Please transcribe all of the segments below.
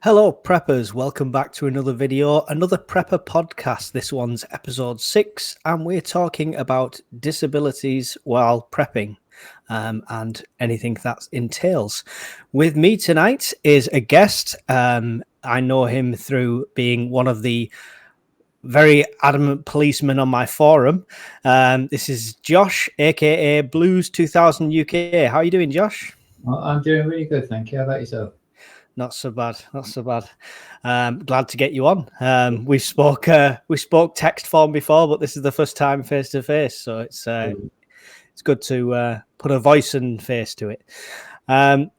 Hello, preppers. Welcome back to another video, another prepper podcast. This one's episode 6, and we're talking about disabilities while prepping and anything that entails. With me tonight is a guest. I know him through being one of the very adamant policemen on my forum. This is Josh, aka Blues 2000 UK. How are you doing, Josh? Well, I'm doing really good, thank you. How about yourself? Not so bad, not so bad. Glad to get you on. We spoke text form before, but this is the first time face to face, so it's good to put a voice and face to it.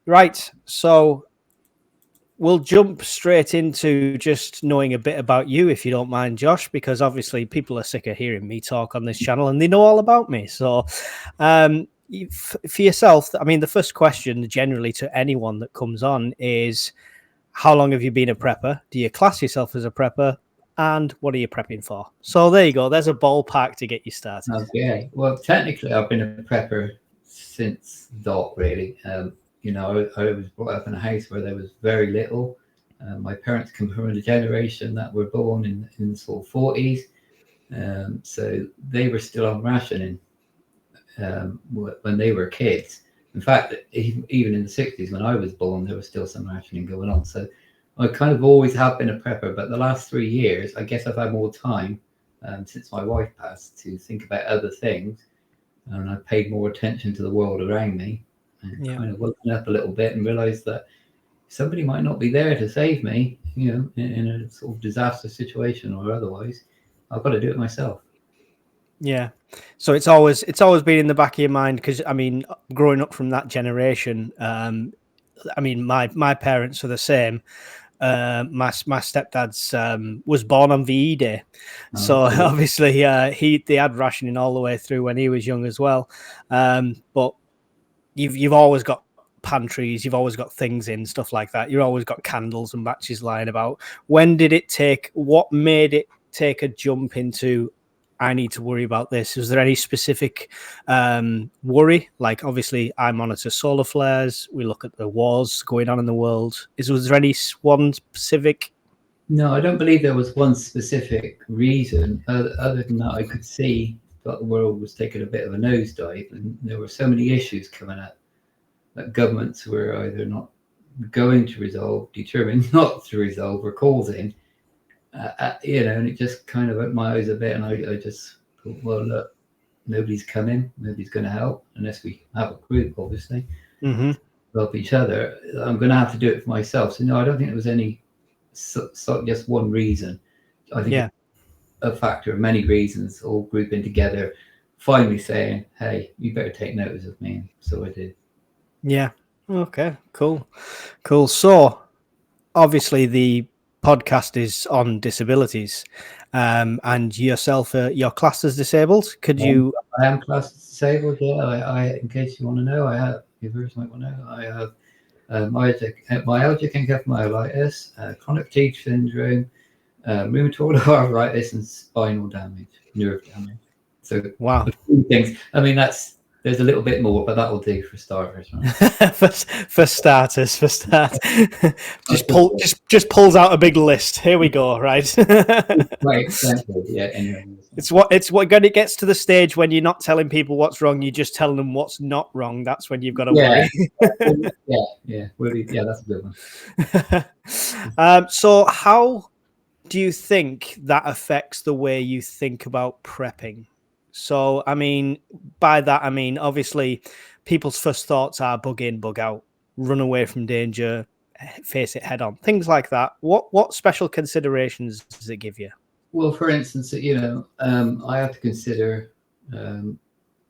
Right, so we'll jump straight into just knowing a bit about you, if you don't mind, Josh, because obviously people are sick of hearing me talk on this channel and they know all about me. So, for yourself, I mean, the first question generally to anyone that comes on is, how long have you been a prepper? Do you class yourself as a prepper? And what are you prepping for? So there you go. There's a ballpark to get you started. Okay. Well, technically, I've been a prepper since dot, really. I was brought up in a house where there was very little. My parents come from a generation that were born in the sort of 40s. So they were still on rationing when they were kids. In fact, even in the 60s, when I was born, there was still some rationing going on. So I kind of always have been a prepper, but the last 3 years, I guess I've had more time since my wife passed to think about other things. And I paid more attention to the world around me and kind of woken up a little bit and realized that somebody might not be there to save me, in a sort of disaster situation or otherwise. I've got to do it myself. Yeah. So it's always been in the back of your mind, because I mean, growing up from that generation, I mean, my parents are the same. My stepdad's was born on VE Day, so obviously they had rationing all the way through when he was young as well. But you've always got pantries, you've always got things in, stuff like that. You've always got candles and matches lying about. What made it take a jump into, I need to worry about this? Was there any specific worry? Like, obviously, I monitor solar flares. We look at the wars going on in the world. Was there any one specific? No, I don't believe there was one specific reason. Other than that, I could see that the world was taking a bit of a nosedive, and there were so many issues coming up that governments were either not going to resolve, determined not to resolve, or causing. And it just kind of opened my eyes a bit, and I just thought, well, look, nobody's coming, nobody's going to help unless we have a group, obviously, help each other. I'm going to have to do it for myself. So no, I don't think it was any just one reason. I think a factor of many reasons, all grouping together, finally saying, "Hey, you better take notice of me." So I did. Yeah. Okay. Cool. So, obviously, the podcast is on disabilities, and yourself, you're classed as disabled. You? I am classed as disabled. Yeah. I in case you want to know, I have. Your viewers might want to know. I have myalgic encephalomyelitis, chronic fatigue syndrome, rheumatoid arthritis, and spinal damage, nerve damage. So Wow. a few things. I mean, there's a little bit more, but that will do for starters, right? for starters. just pulls out a big list. Here we go. Right. Right. Exactly. Yeah. Anyway. It's when it gets to the stage when you're not telling people what's wrong, you're just telling them what's not wrong. That's when you've got to worry. Yeah. Really, that's a good one. So how do you think that affects the way you think about prepping? So, I mean, by that, I mean, obviously, people's first thoughts are bug in, bug out, run away from danger, face it head on, things like that. What special considerations does it give you? Well, for instance, I have to consider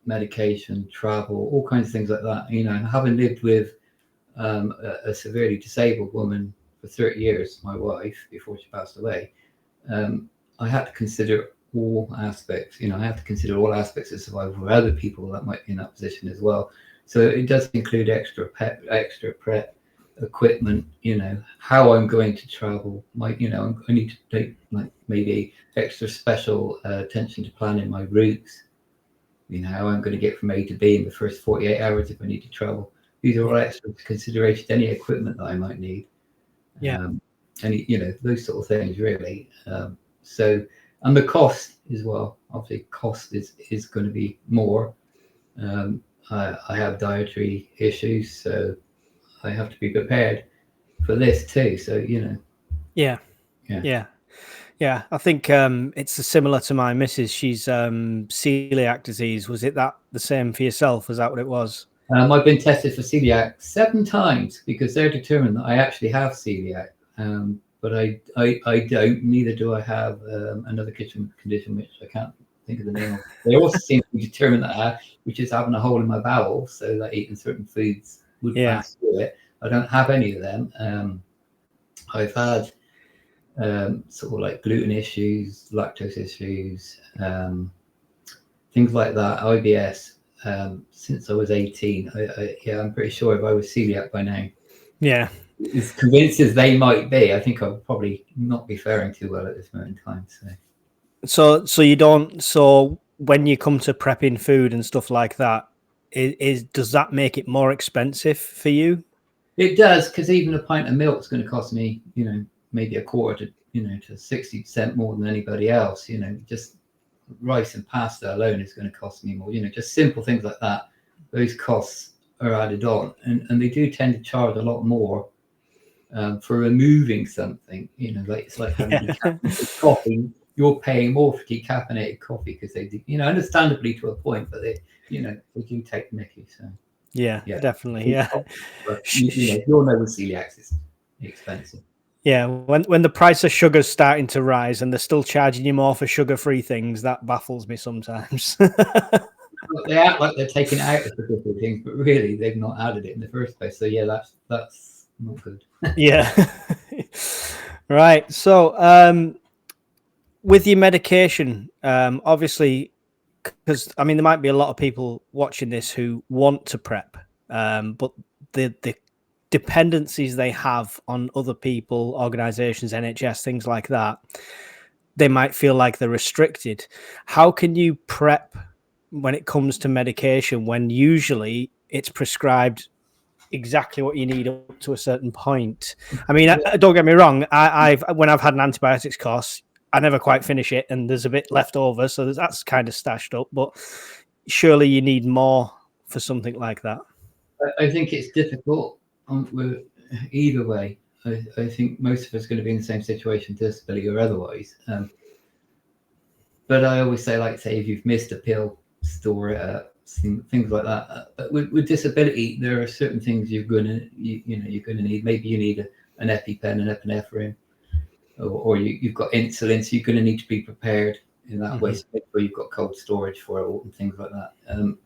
medication, travel, all kinds of things like that. Having lived with a severely disabled woman for 30 years, my wife, before she passed away, I had to consider all aspects. I have to consider all aspects of survival for other people that might be in that position as well. So it does include extra prep equipment, how I'm going to travel. I need to take maybe extra special attention to planning my routes. How I'm going to get from A to B in the first 48 hours if I need to travel. These are all extra considerations, any equipment that I might need. Yeah. any, those sort of things really. So, and the cost as well. Obviously, cost is going to be more. I have dietary issues, so I have to be prepared for this too. So, Yeah, yeah. yeah, yeah. I think it's similar to my missus. She's celiac disease. Was it that the same for yourself? Was that what it was? I've been tested for celiac 7 times because they're determined that I actually have celiac. But I don't. Neither do I have another kitchen condition, which I can't think of the name of. They also seem to be determined that I have, which is having a hole in my bowel, so that eating certain foods would Yeah, pass through it. I don't have any of them. I've had sort of like gluten issues, lactose issues, things like that, IBS, since I was 18. Yeah, I'm pretty sure if I was celiac by now, yeah. as convinced as they might be, I think I would probably not be faring too well at this moment in time. So you don't. So when you come to prepping food and stuff like that, does that make it more expensive for you? It does, because even a pint of milk is going to cost me, maybe a quarter to, to 60% more than anybody else. Just rice and pasta alone is going to cost me more. Just simple things like that. Those costs are added on, and they do tend to charge a lot more for removing something. Like it's like having Yeah, decaffeinated coffee. You're paying more for decaffeinated coffee because they, understandably to a point, but they do take the mickey. So yeah, yeah, definitely. Yeah. but Sh- sh- you'll know with celiac it's expensive. Yeah, when the price of sugar's starting to rise and they're still charging you more for sugar-free things, that baffles me sometimes. They act like they're taking it out of the different things, but really they've not added it in the first place. So yeah, that's not good. Yeah. Right. So, with your medication, obviously, because I mean, there might be a lot of people watching this who want to prep, but the dependencies they have on other people, organizations, NHS, things like that, they might feel like they're restricted. How can you prep when it comes to medication when usually it's prescribed exactly what you need up to a certain point? I mean, don't get me wrong. I've when I've had an antibiotics course, I never quite finish it, and there's a bit left over, so that's kind of stashed up. But surely you need more for something like that. I think it's difficult either way. I think most of us are going to be in the same situation, disability or otherwise. But I always say, like, say, if you've missed a pill, store it up, things like that. But with disability, there are certain things you're gonna need. Maybe you need an EpiPen, an epinephrine, or you've got insulin, so you're going to need to be prepared in that way. So make sure you've got cold storage for it and things like that.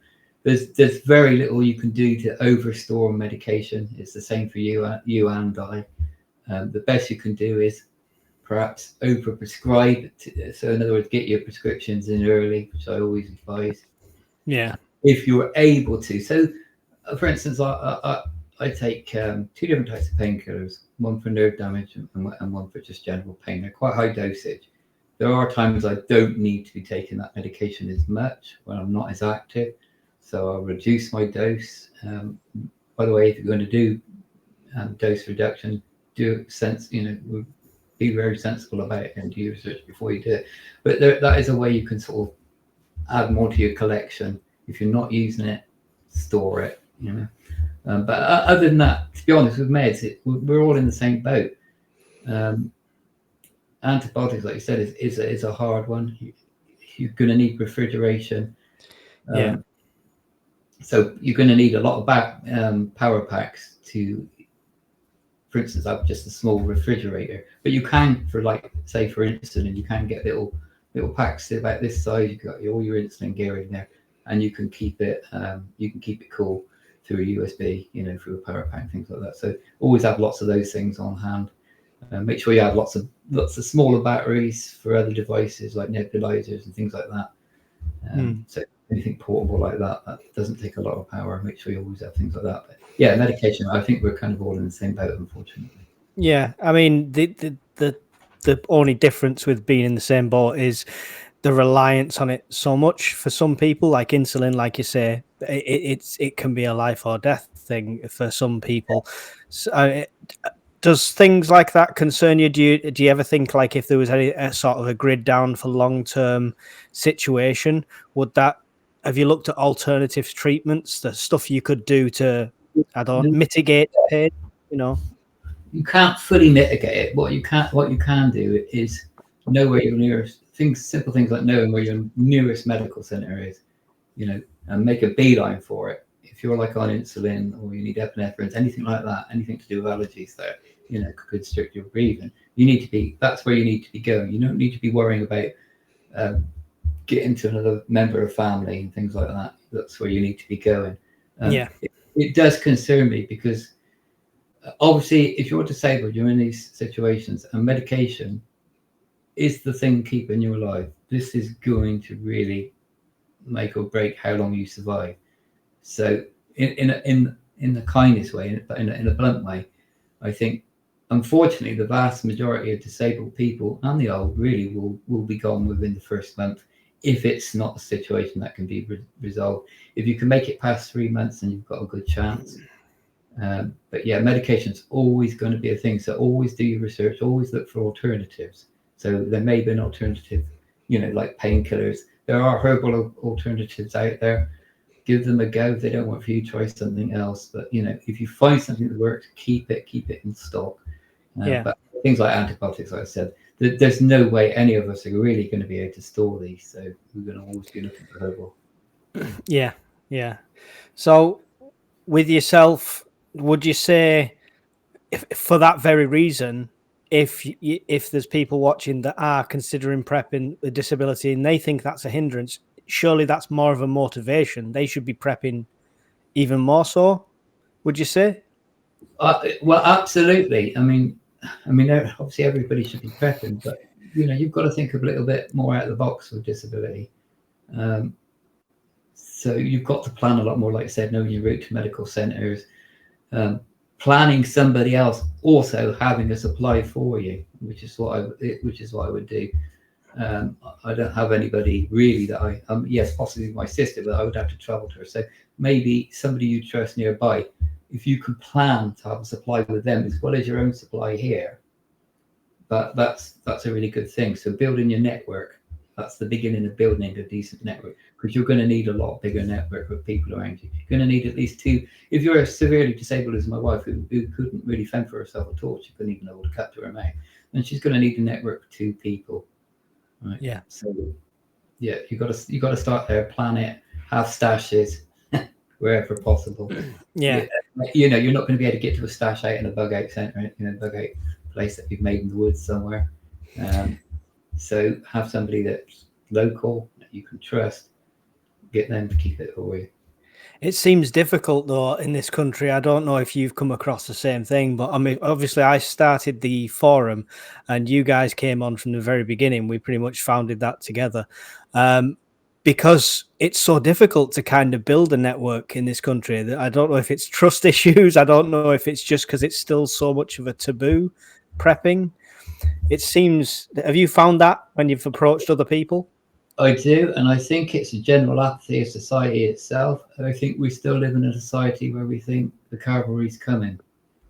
There's very little you can do to overstore medication. It's the same for you and I. The best you can do is perhaps overprescribe. So in other words, get your prescriptions in early, which I always advise Yeah. if you're able to. So, for instance, I take 2 different types of painkillers, one for nerve damage and one for just general pain. They're quite high dosage. There are times I don't need to be taking that medication as much when I'm not as active, so I'll reduce my dose. By the way, if you're going to do dose reduction, do sense, be very sensible about it and do your research before you do it. But that is a way you can sort of add more to your collection. If you're not using it, store it. But other than that, to be honest, with meds, we're all in the same boat. Um, Antibiotics, like you said, is a hard one. You're going to need refrigeration. Yeah. So you're going to need a lot of power packs to, for instance, have just a small refrigerator. But you can, for like, say, for insulin, you can get little packs about this size. You've got all your insulin gear in there, and you can keep it cool through a USB, through a power pack, things like that. So always have lots of those things on hand. Make sure you have lots of smaller batteries for other devices like nebulizers and things like that. So anything portable like that doesn't take a lot of power. Make sure you always have things like that. But yeah, medication. I think we're kind of all in the same boat, unfortunately. Yeah. I mean, the only difference with being in the same boat is the reliance on it so much for some people, like insulin, like you say, it can be a life or death thing for some people. So, Does things like that concern you? Do you ever think like if there was any a sort of a grid down for long term situation, would that have you looked at alternative treatments, the stuff you could do to I don't mitigate pain, you know? You can't fully mitigate it. What you can do is know where your nearest things, simple things like knowing where your nearest medical center is, and make a beeline for it. If you're like on insulin or you need epinephrine, anything like that, anything to do with allergies that could constrict your breathing, you need to be. That's where you need to be going. You don't need to be worrying about um, getting to another member of family and things like that. That's where you need to be going. Yeah, It does concern me because obviously, if you're disabled, you're in these situations, and medication is the thing keeping you alive. This is going to really make or break how long you survive. So, in the kindest way, but in a blunt way, I think, unfortunately, the vast majority of disabled people and the old really will be gone within the first month if it's not a situation that can be resolved. If you can make it past 3 months, then you've got a good chance. But yeah, medication's always going to be a thing. So always do your research, always look for alternatives. So there may be an alternative, like painkillers. There are herbal alternatives out there. Give them a go. If they don't work for you, try something else. But if you find something that works, keep it in stock. yeah, But things like antibiotics, like I said, there's no way any of us are really going to be able to store these. So we're going to always be looking for herbal. yeah, yeah. So with yourself, would you say if for that very reason, if there's people watching that are considering prepping a disability and they think that's a hindrance, surely that's more of a motivation. They should be prepping even more so. Would you say? Well, absolutely. I mean, obviously everybody should be prepping, but you've got to think a little bit more out of the box with disability. Um, so you've got to plan a lot more, like I said, knowing your route to medical centres, um, planning somebody else also having a supply for you, which is what I would do. I don't have anybody really that yes, possibly my sister, but I would have to travel to her. So maybe somebody you trust nearby. If you could plan to have a supply with them as well as your own supply here, but that's a really good thing. So building your network, that's the beginning of building a decent network, because you're going to need a lot bigger network of people around you. You're going to need at least two. If you're as severely disabled as my wife, who couldn't really fend for herself at all, she couldn't even hold a cut to her mouth, then she's going to need a network of two people, right? Yeah, So yeah, you got to start there, plan it, have stashes wherever possible. yeah, Yeah, you're not going to be able to get to a stash out in a bug out center, bug out place that you've made in the woods somewhere. Um, so have somebody that's local that you can trust. Get them to keep it for you. it seems difficult though in this country. I don't know if you've come across the same thing, but I mean, obviously, I started the forum, and you guys came on from the very beginning. We pretty much founded that together, um, because it's so difficult to kind of build a network in this country. I don't know if it's trust issues. I don't know if it's just because it's still so much of a taboo prepping. It seems. Have you found that when you've approached other people? I do, and I think it's a general apathy of society itself. I think we still live in a society where we think the cavalry's coming.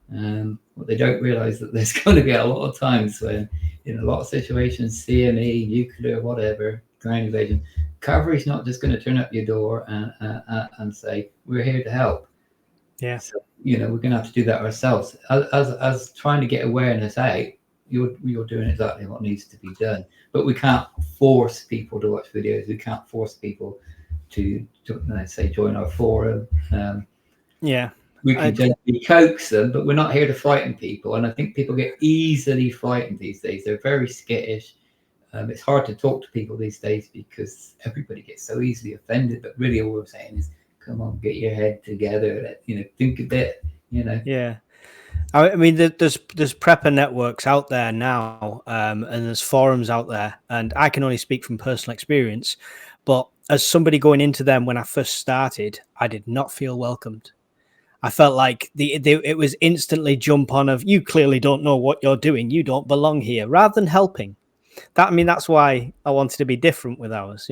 What they don't realise that there's going to be a lot of times when, in a lot of situations, CME, nuclear, whatever, ground invasion, cavalry's not just going to turn up your door and say we're here to help. Yeah, So we're going to have to do that ourselves. As trying to get awareness out, you're doing exactly what needs to be done. But we can't force people to watch videos. We can't force people to let's say join our forum. yeah. We I, can gently coax them, but we're not here to frighten people. And I think people get easily frightened these days. They're very skittish. It's hard to talk to people these days because everybody gets so easily offended. But really, all we're saying is, come on, get your head together. Think a bit. yeah. I mean, there's prepper networks out there now, and there's forums out there, and I can only speak from personal experience. But as somebody going into them when I first started, I did not feel welcomed. I felt like it was instantly jump on of you clearly don't know what you're doing, you don't belong here, rather than helping. That's why I wanted to be different with ours.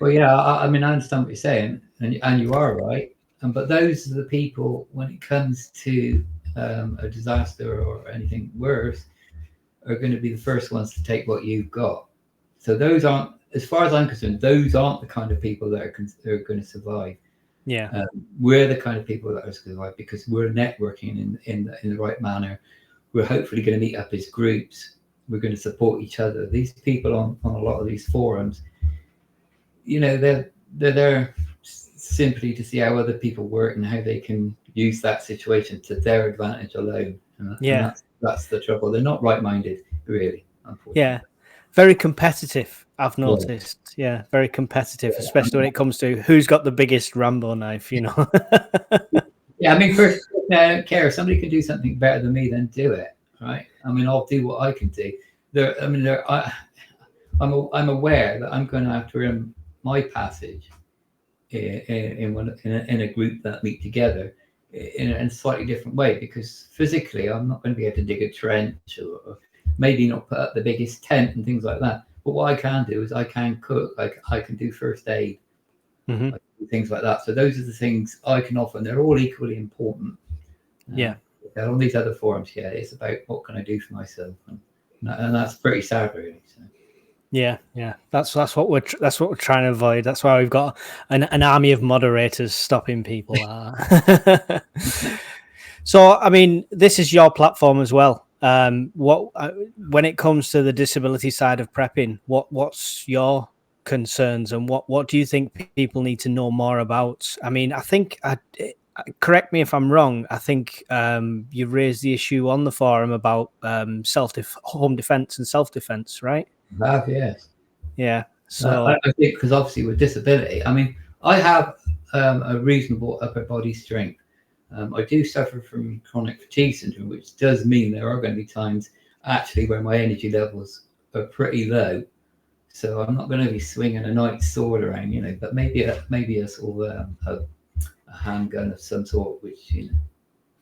Well, yeah, I mean, I understand what you're saying, and you are right. But those are the people when it comes to a disaster or anything worse, are going to be the first ones to take what you've got. So those aren't, as far as I'm concerned, those aren't the kind of people that are going to survive. Yeah. We're the kind of people that are going to survive because we're networking in the right manner. We're hopefully going to meet up as groups. We're going to support each other. These people on a lot of these forums, they're there simply to see how other people work and how they can use that situation to their advantage alone. And Yeah. that's the trouble. They're not right-minded, really, Yeah. unfortunately. Very competitive, I've Yeah, noticed. Yeah, very competitive, yeah. especially when it comes to who's got the biggest Rambo knife, you know. Yeah, I mean, first, I don't care. If somebody can do something better than me, then do it, right? I mean, I'll do what I can do. I'm aware that I'm going to have to earn my passage in a group that meet together in a slightly different way because physically I'm not going to be able to dig a trench or maybe not put up the biggest tent and things like that. But what I can do is I can cook, I can do first aid, Hmm. I can do things like that. So those are the things I can offer, and they're all equally important. Yeah. Um, on these other forums, yeah, it's about what can I do for myself, and that's pretty sad, really. So. Yeah, yeah, that's what that's what we're trying to avoid. That's why we've got an army of moderators stopping people. So, I mean, this is your platform as well. What when it comes to the disability side of prepping, what's your concerns and what do you think people need to know more about? I mean, I think correct me if I'm wrong. I think you raised the issue on the forum about home defense and self defense, right? Have, yes. Yeah. I So think because obviously with disability, I mean, I have a reasonable upper body strength. I do suffer from chronic fatigue syndrome, which does mean there are going to be times actually where my energy levels are pretty low. So I'm not going to be swinging a knight's sword around, but maybe a sort of a handgun of some sort, which it's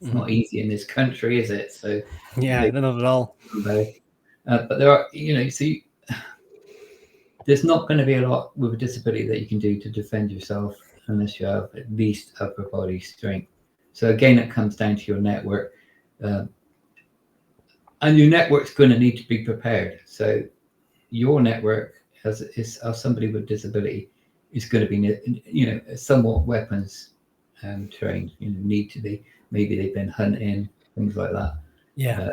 mhm. not easy in this country, is it? So Yeah, maybe, not at all. but there are, see, there's not going to be a lot with a disability that you can do to defend yourself unless you have at least upper body strength. So again, it comes down to your network, uh, and your network's going to need to be prepared. So your network as somebody with disability is going to be somewhat weapons trained. Need to be. Maybe they've been hunting, things like that. Yeah. Uh,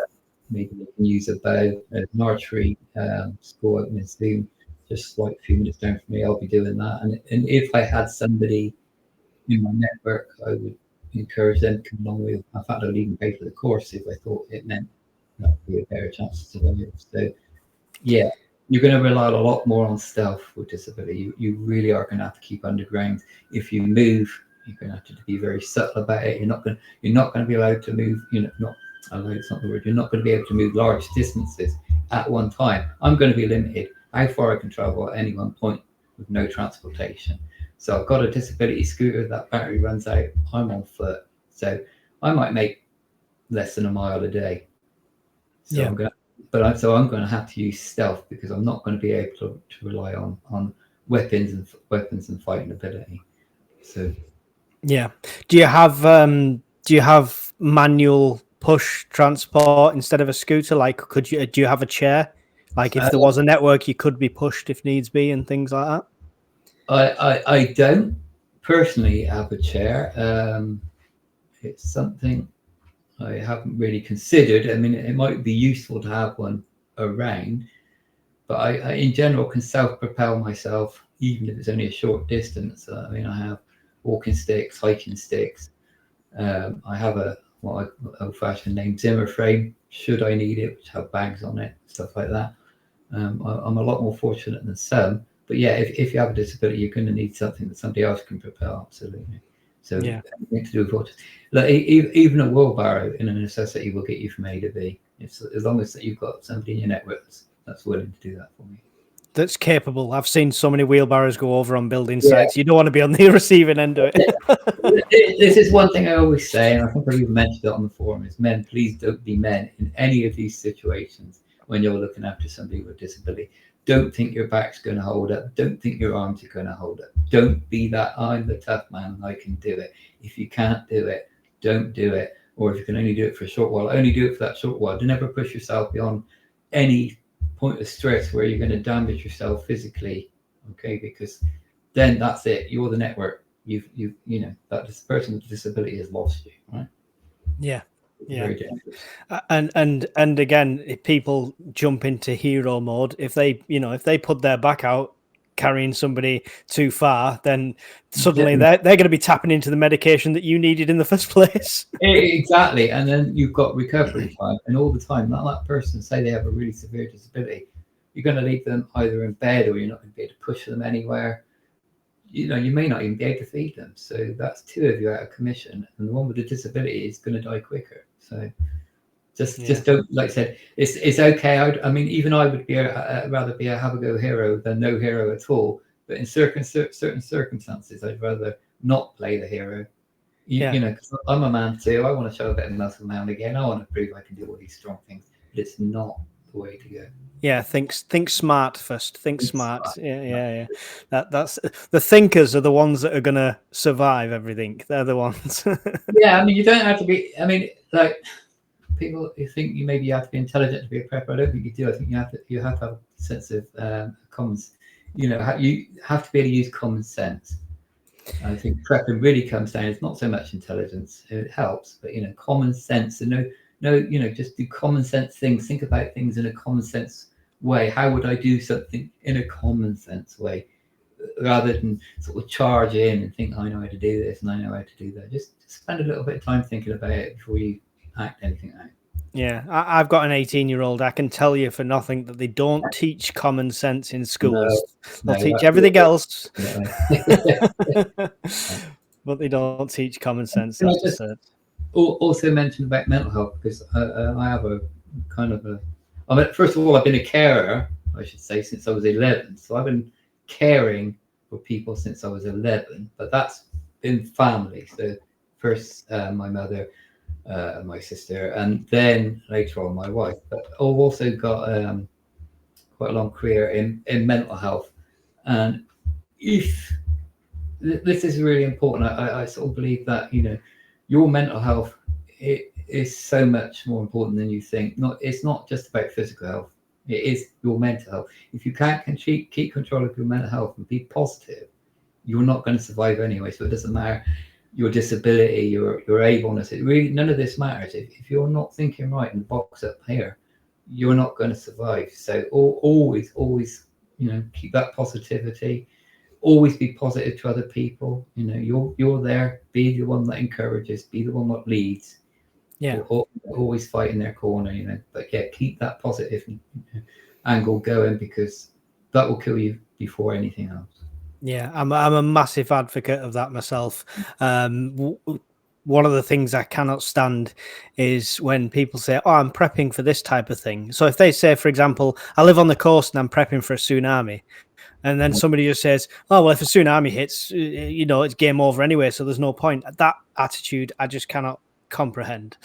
Maybe they can use a bow. There's an archery school opening soon, just like a few minutes down from me. I'll be doing that. And if I had somebody in my network, I would encourage them to come along with. In fact, I'd even pay for the course if I thought it meant that would be a better chance to live. So yeah, you're going to rely a lot more on stealth with disability. You really are going to have to keep underground. If you move, you're going to have to be very subtle about it. You're not going to be allowed to move. Not allowed. It's not the word. You're not going to be able to move large distances at one time. I'm going to be limited how far I can travel at any one point with no transportation. So I've got a disability scooter. That battery runs out. I'm on foot, so I might make less than a mile a day. So Yeah. I'm going to have to use stealth because I'm not going to be able to rely on weapons and fighting ability. So Yeah. Do you have manual push transport instead of a scooter? Like, do you have a chair? Like, if uh, there was a network, you could be pushed if needs be, and things like that. I don't personally have a chair. It's something I haven't really considered. I mean, it might be useful to have one around, but I in general can self-propel myself, even if it's only a short distance. I mean, I have walking sticks, hiking sticks. I have a what I old-fashioned name Zimmer frame, should I need it, which have bags on it, stuff like that. I'm a lot more fortunate than some, but yeah, if you have a disability, you're going to need something that somebody else can propel. Absolutely. So Yeah. anything to do with what, like even a wheelbarrow in a necessity will get you from A to B. It's, as long as you've got somebody in your network that's willing to do that for me. That's capable. I've seen so many wheelbarrows go over on building Yeah, sites. You don't want to be on the receiving end of yeah. it. This is one thing I always say, and I think I've even mentioned it on the forum: is men, please don't be men in any of these situations when you're looking after somebody with disability. Don't think your back's going to hold up. Don't think your arms are going to hold up. Don't be that I'm the tough man and I can do it. If you can't do it, don't do it. or if you can only do it for a short while, only do it for that short while. Do never push yourself beyond any point of stress where you're going to damage yourself physically. Okay, because then that's it. You're the network. You know that this person with disability has lost you. Right? Yeah. It's Yeah. very dangerous. And again, if people jump into hero mode, if they, if they put their back out carrying somebody too far, then suddenly they're going to be tapping into the medication that you needed in the first place. Exactly, and then you've got recovery time, and all the time, that person, say they have a really severe disability, you're going to leave them either in bed or you're not going to be able to push them anywhere. You know, you may not even be able to feed them. So that's two of you out of commission, and the one with the disability is going to die quicker. So just don't, like I said, it's okay. I mean, even I would be rather be a have a go hero than no hero at all. But in certain circumstances, I'd rather not play the hero. You know, because I'm a man too. I want to show a bit of muscle now and again. I want to prove I can do all these strong things, but it's not the way to go. Yeah, think smart first. Think smart. Yeah. That's the thinkers are the ones that are gonna survive everything. They're the ones. Yeah, I mean, you don't have to be. I mean, like people you think you maybe you have to be intelligent to be a prepper. I don't think you do. I think you have to have a sense of common. You know, you have to be able to use common sense. I think prepping really comes down. It's not so much intelligence; it helps, but you know, common sense and you know, just do common sense things. Think about things in a common sense way. How would I do something in a common sense way, rather than sort of charge in and think I know how to do this and I know how to do that. Just spend a little bit of time thinking about it before you act anything out. Yeah, I've got an 18-year-old. I can tell you for nothing that they don't teach common sense in schools. No, They'll no, teach that's everything else, yeah. but they don't teach common sense. Can I That's for just certain. also mention about mental health because I have a kind of a. I mean, first of all, I've been a carer, I should say, since I was 11. So I've been caring for people since I was 11, but that's in family. So first, my mother, my sister, and then later on, my wife. But I've also got quite a long career in mental health. And if this is really important, I sort of believe that, you know, your mental health it is so much more important than you think. It's not just about physical health. It is your mental health. If you can't keep control of your mental health and be positive, you're not going to survive anyway. So it doesn't matter your disability, your ableness. It really none of this matters. If you're not thinking right in the box up here, you're not going to survive. So always, you know, keep that positivity. Always be positive to other people. You know, you're there. Be the one that encourages. Be the one that leads. Yeah. Always fight in their corner. You know, but yeah, keep that positive angle going because that will kill you before anything else. Yeah, I'm a massive advocate of that myself. One of the things I cannot stand is when people say, "Oh, I'm prepping for this type of thing." So if they say, for example, "I live on the coast and I'm prepping for a tsunami," and then somebody just says, "Oh, well, if a tsunami hits, it's game over anyway, so there's no point." That attitude, I just cannot comprehend.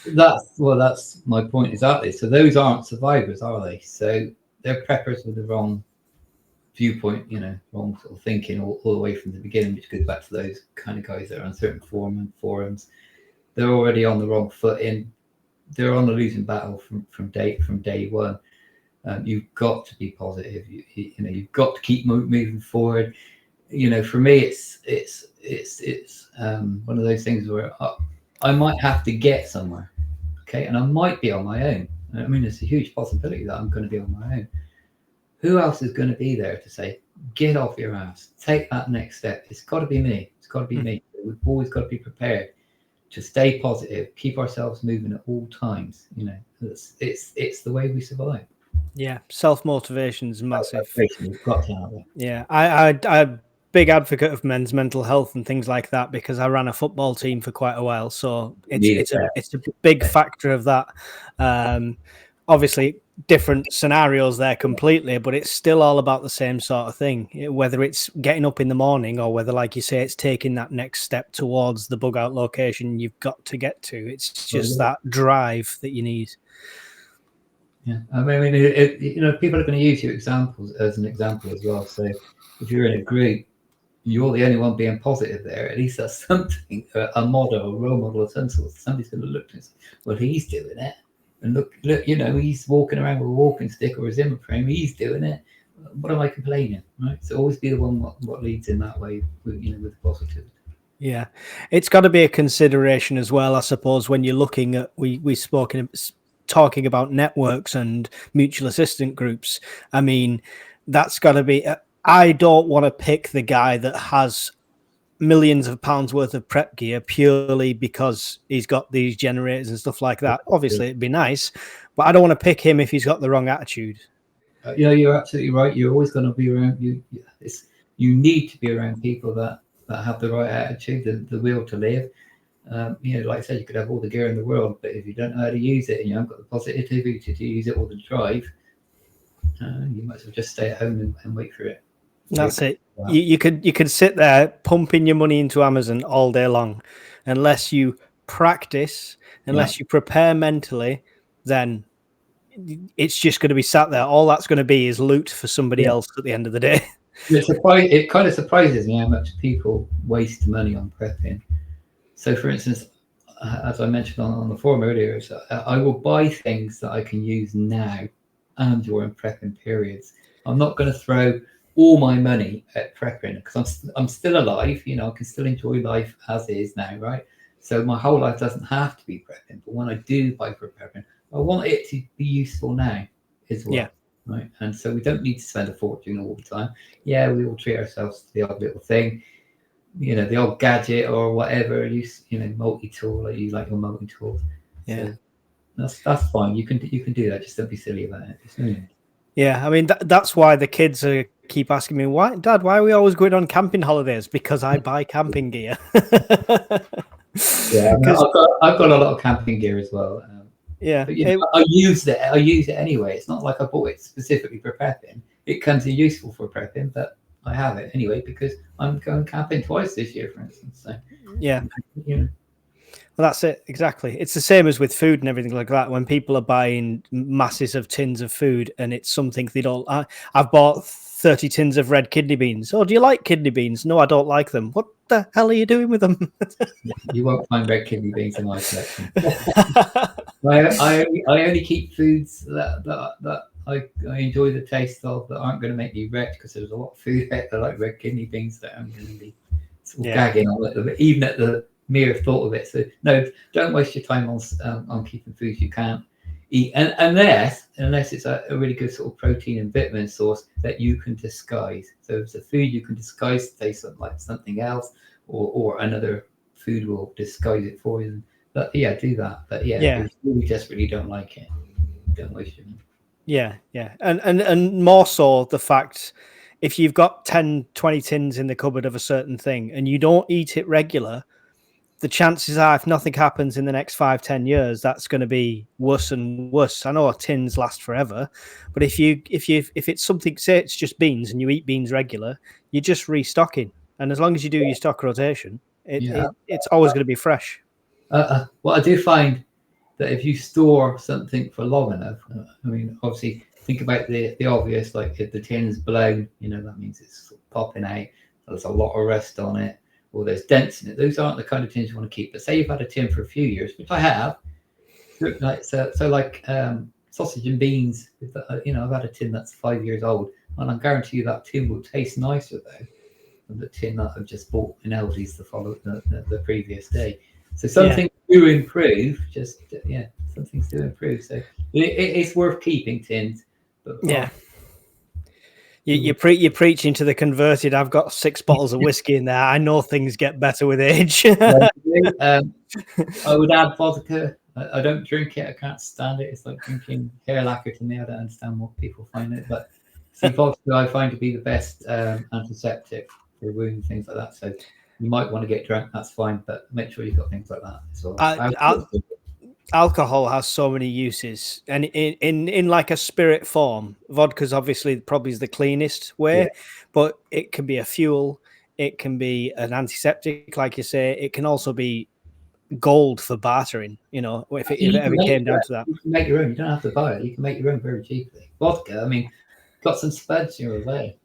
That's my point exactly. So those aren't survivors, are they? So they're preppers with the wrong viewpoint, you know, wrong sort of thinking all the way from the beginning, which goes back to those kind of guys that are on certain forums. They're already on the wrong foot in. They're on the losing battle from day one. You've got to be positive. You know, you've got to keep moving forward. You know, for me, it's one of those things where I might have to get somewhere, okay, and I might be on my own. I mean, it's a huge possibility that I'm going to be on my own. Who else is going to be there to say, get off your ass, take that next step? It's got to be me. It's got to be me. We've always got to be prepared to stay positive, keep ourselves moving at all times. You know, it's the way we survive. Yeah, self-motivation is massive. You've got to have it. Yeah, I'm big advocate of men's mental health and things like that because I ran a football team for quite a while, so Need it's a big factor of that. Obviously, different scenarios there completely, but it's still all about the same sort of thing. Whether it's getting up in the morning or whether, like you say, it's taking that next step towards the bug out location you've got to get to. It's just that drive that you need. Yeah, I mean, you know, people are going to use your examples as an example as well. So if you're in a group, you're the only one being positive there. At least that's something, a model, a role model of some sort. Somebody's going to look and say, well, he's doing it. And look, he's walking around with a walking stick or a Zimmer frame. He's doing it. What am I complaining? Right. So always be the one what leads in that way, with positivity. Yeah, it's got to be a consideration as well, I suppose, when you're looking at we spoken talking about networks and mutual assistant groups. I mean, that's got to be. I don't want to pick the guy that has millions of pounds worth of prep gear purely because he's got these generators and stuff like that. Obviously, it'd be nice, but I don't want to pick him if he's got the wrong attitude. You're absolutely right. You're always going to be around you. You need to be around people that have the right attitude, the will to live. Like I said, you could have all the gear in the world, but if you don't know how to use it and you haven't got the positivity to use it or the drive, you might as well just stay at home and wait for it. That's it. You could sit there pumping your money into Amazon all day long, unless you practice, unless you prepare mentally, then it's just going to be sat there. All that's going to be is loot for somebody else at the end of the day. It kind of surprises me how much people waste money on prepping. So, for instance, as I mentioned on the forum earlier, I will buy things that I can use now and during prepping periods. I'm not going to throw all my money at prepping because I'm still alive. I can still enjoy life as is now, right? So my whole life doesn't have to be prepping. But when I do buy for prepping, I want it to be useful now as well. Yeah. Right. And so we don't need to spend a fortune all the time. Yeah, we all treat ourselves to the odd little thing. The old gadget or whatever, multi-tool, like you like your multi-tools. Yeah. So that's fine. You can do that. Just don't be silly about it. There's no need. Yeah, I mean that's why the kids keep asking me, "Why, Dad? Why are we always going on camping holidays?" Because I buy camping gear. Yeah, I've got a lot of camping gear as well. Yeah, but I use it. I use it anyway. It's not like I bought it specifically for prepping. It comes in useful for prepping, but I have it anyway because I'm going camping twice this year, for instance. So yeah. Well, that's it. Exactly. It's the same as with food and everything like that. When people are buying masses of tins of food and it's something they don't. I've bought 30 tins of red kidney beans. Oh, do you like kidney beans? No, I don't like them. What the hell are you doing with them? You won't find red kidney beans in my collection. I only keep foods that I enjoy the taste of that aren't going to make me wretch because there's a lot of food out there like red kidney beans that I'm going to be sort of gagging on it, even at the mere thought of it. So no, don't waste your time on keeping foods you can't eat, and unless it's a really good sort of protein and vitamin source that you can disguise. So if it's a food you can disguise to taste like something else, or another food will disguise it for you. But do that. But if you really desperately don't like it, don't waste your money. Yeah, and more so the fact if you've got 10, 20 tins in the cupboard of a certain thing and you don't eat it regular, the chances are if nothing happens in the next 5-10 years, that's going to be worse and worse. I know tins last forever, but if it's something, say it's just beans and you eat beans regular, you're just restocking. And as long as you do your stock rotation, it's always going to be fresh. What I do find that if you store something for long enough, I mean, obviously think about the obvious, like if the tin's blown, that means it's sort of popping out. There's a lot of rust on it, or there's dents in it. Those aren't the kind of tins you want to keep. But say you've had a tin for a few years, which I have, like sausage and beans. I've had a tin that's 5 years old, and I guarantee you that tin will taste nicer though than the tin that I've just bought in Aldi's the previous day. So something to improve, some things to improve. So it's worth keeping tins. But you're preaching to the converted. I've got 6 bottles of whiskey in there. I know things get better with age. I would add vodka. I don't drink it. I can't stand it. It's like drinking hair lacquer to me. I don't understand what people find it, but vodka I find to be the best antiseptic for wounds, things like that. So you might want to get drunk. That's fine, but make sure you've got things like that as well. Alcohol has so many uses, and in like a spirit form, vodka's obviously probably is the cleanest way, but it can be a fuel, it can be an antiseptic, like you say, it can also be gold for bartering. If it ever came down to that, you can make your own. You don't have to buy it. You can make your own very cheaply. Vodka, I mean, got some spuds, you're away.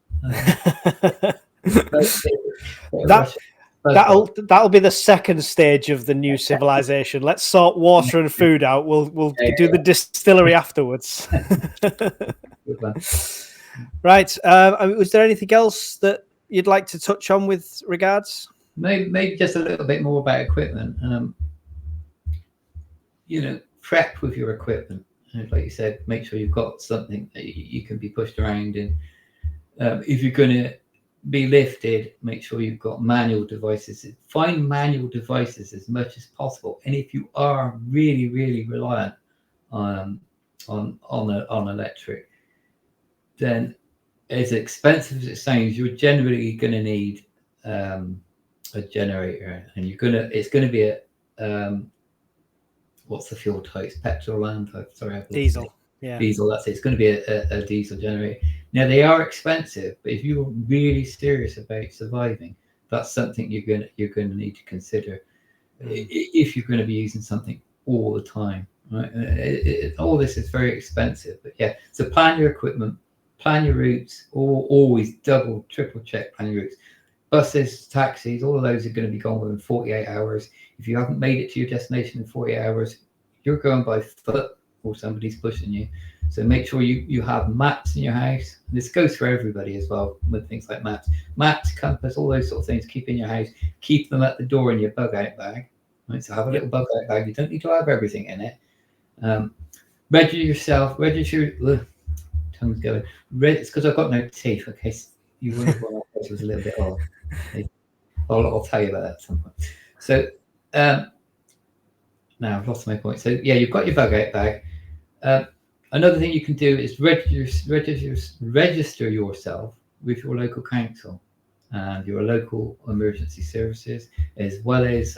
That Buzzword. that'll be the second stage of the new civilization. Let's sort water and food out. We'll Yeah, do the distillery afterwards. good one. Right. Was there anything else that you'd like to touch on with regards? Maybe just a little bit more about equipment. Prep with your equipment. Like you said, make sure you've got something that you can be pushed around in. If you're going to be lifted, make sure you've got manual devices. Find manual devices as much as possible. And if you are really, really reliant on on electric, then as expensive as it sounds, you're generally going to need a generator, and it's going to be a what's the fuel type? Petrol and sorry, I've lost it. Diesel. Yeah. Diesel. That's it. It's going to be a diesel generator. Now they are expensive, but if you're really serious about surviving, that's something you're going to need to consider if you're going to be using something all the time. Right? All this is very expensive, but yeah. So plan your equipment, plan your routes, or always double, triple check plan your routes. Buses, taxis, all of those are going to be gone within 48 hours. If you haven't made it to your destination in 48 hours, you're going by foot or somebody's pushing you. So make sure you have maps in your house. This goes for everybody as well with things like maps, compass, all those sort of things. Keep in your house. Keep them at the door in your bug out bag. Right, so have a little bug out bag. You don't need to have everything in it. Register yourself. Register. Tongue's going. It's because I've got no teeth. Okay, so you wonder why my voice was a little bit odd. I'll tell you about that at some point. So now I've lost my point. So yeah, you've got your bug out bag. Another thing you can do is register yourself with your local council and your local emergency services, as well as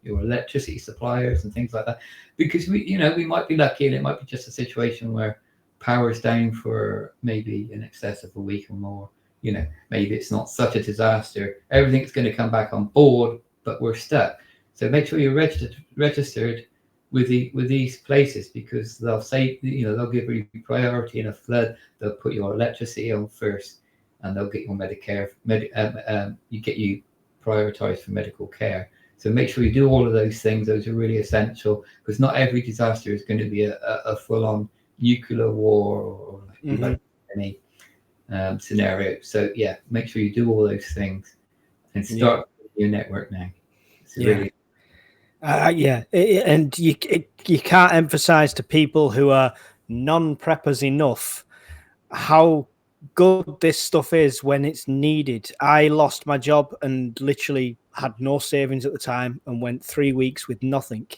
your electricity suppliers and things like that. Because we might be lucky, and it might be just a situation where power's down for maybe in excess of a week or more. Maybe it's not such a disaster. Everything's going to come back on board, but we're stuck. So make sure you're registered with these places, because they'll say, they'll give you priority in a flood. They'll put your electricity on first, and they'll get your Medicare. You get you prioritized for medical care. So make sure you do all of those things. Those are really essential, because not every disaster is going to be a full-on nuclear war or like any scenario. So yeah, make sure you do all those things and start your network now. It's really and you can't emphasize to people who are non-preppers enough how good this stuff is when it's needed. I lost my job and literally had no savings at the time and went 3 weeks with nothing.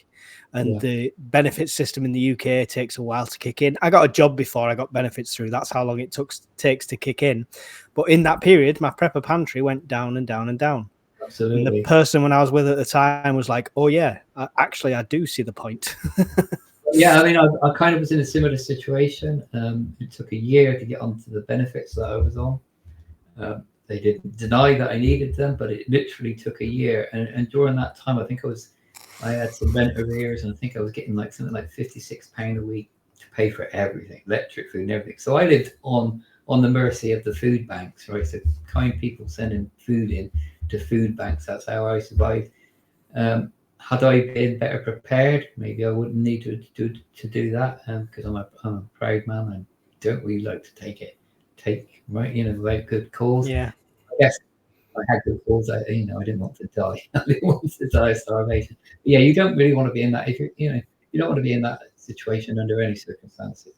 And the benefits system in the UK takes a while to kick in. I got a job before I got benefits through. That's how long it takes to kick in. But in that period, my prepper pantry went down and down and down. Absolutely. And the person when I was with at the time was like, "Oh yeah, I do see the point." Yeah, I mean, I kind of was in a similar situation. It took a year to get onto the benefits that I was on. They didn't deny that I needed them, but it literally took a year. And during that time, I had some rent arrears, and I think I was getting like something like £56 a week to pay for everything, electric, food, and everything. So I lived on the mercy of the food banks, right? So kind people sending food in to food banks. That's how I survived. Had I been better prepared, maybe I wouldn't need to do that, because I'm a proud man. I don't really like to take very good calls. Yeah. I guess I had good calls. I didn't want to die. I didn't want to die of starvation. But yeah, you don't really want to be in that. If you don't want to be in that situation under any circumstances,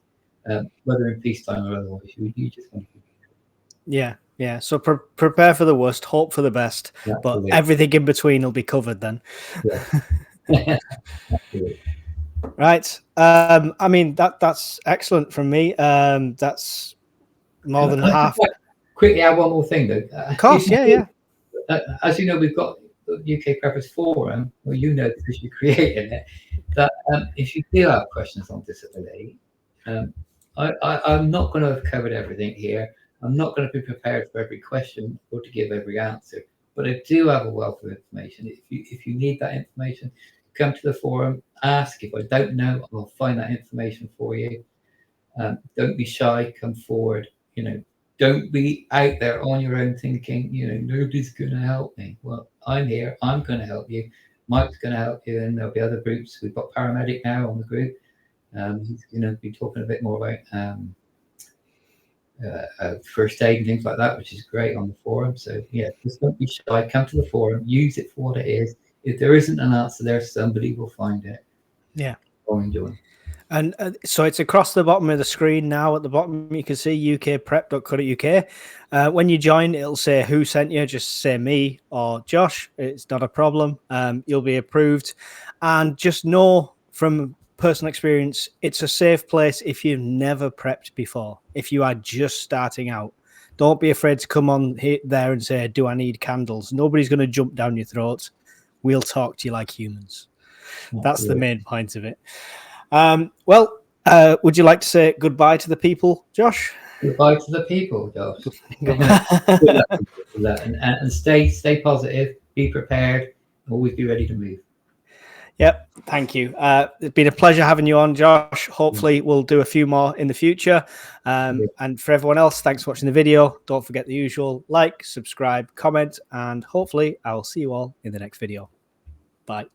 whether in peacetime or otherwise. You just want to be. Yeah. So prepare for the worst, hope for the best, but everything in between will be covered then. Yeah. Absolutely. Right. I mean that's excellent from me. That's more than half. Quickly add one more thing though. Of course, yeah. As you know, we've got the UK Preppers Forum, well, because you created it, that if you do have questions on disability, I'm not going to have covered everything here. I'm not going to be prepared for every question or to give every answer, but I do have a wealth of information. If you need that information, come to the forum, ask. If I don't know, I'll find that information for you. Don't be shy, come forward. don't be out there on your own thinking, nobody's going to help me. Well, I'm here. I'm going to help you. Mike's going to help you, and there'll be other groups. We've got paramedic now on the group. He's going to be talking a bit more about first aid and things like that, which is great on the forum. So yeah, just don't be shy. Come to the forum. Use it for what it is. If there isn't an answer there, somebody will find it. Yeah. Go and join. And so it's across the bottom of the screen now. At the bottom, you can see ukprep.co.uk. When you join, it'll say who sent you. Just say me or Josh. It's not a problem. You'll be approved. And just know from personal experience, it's a safe place if you've never prepped before. If you are just starting out, don't be afraid to come on there and say, do I need candles? Nobody's going to jump down your throat. We'll talk to you like humans. That's the main point of it. Would you like to say goodbye to the people, Josh? Goodbye to the people, Josh. and stay positive, be prepared, always be ready to move. Yep, thank you. It's been a pleasure having you on, Josh. Hopefully we'll do a few more in the future. And for everyone else, thanks for watching the video. Don't forget the usual: like, subscribe, comment, and hopefully I'll see you all in the next video. Bye.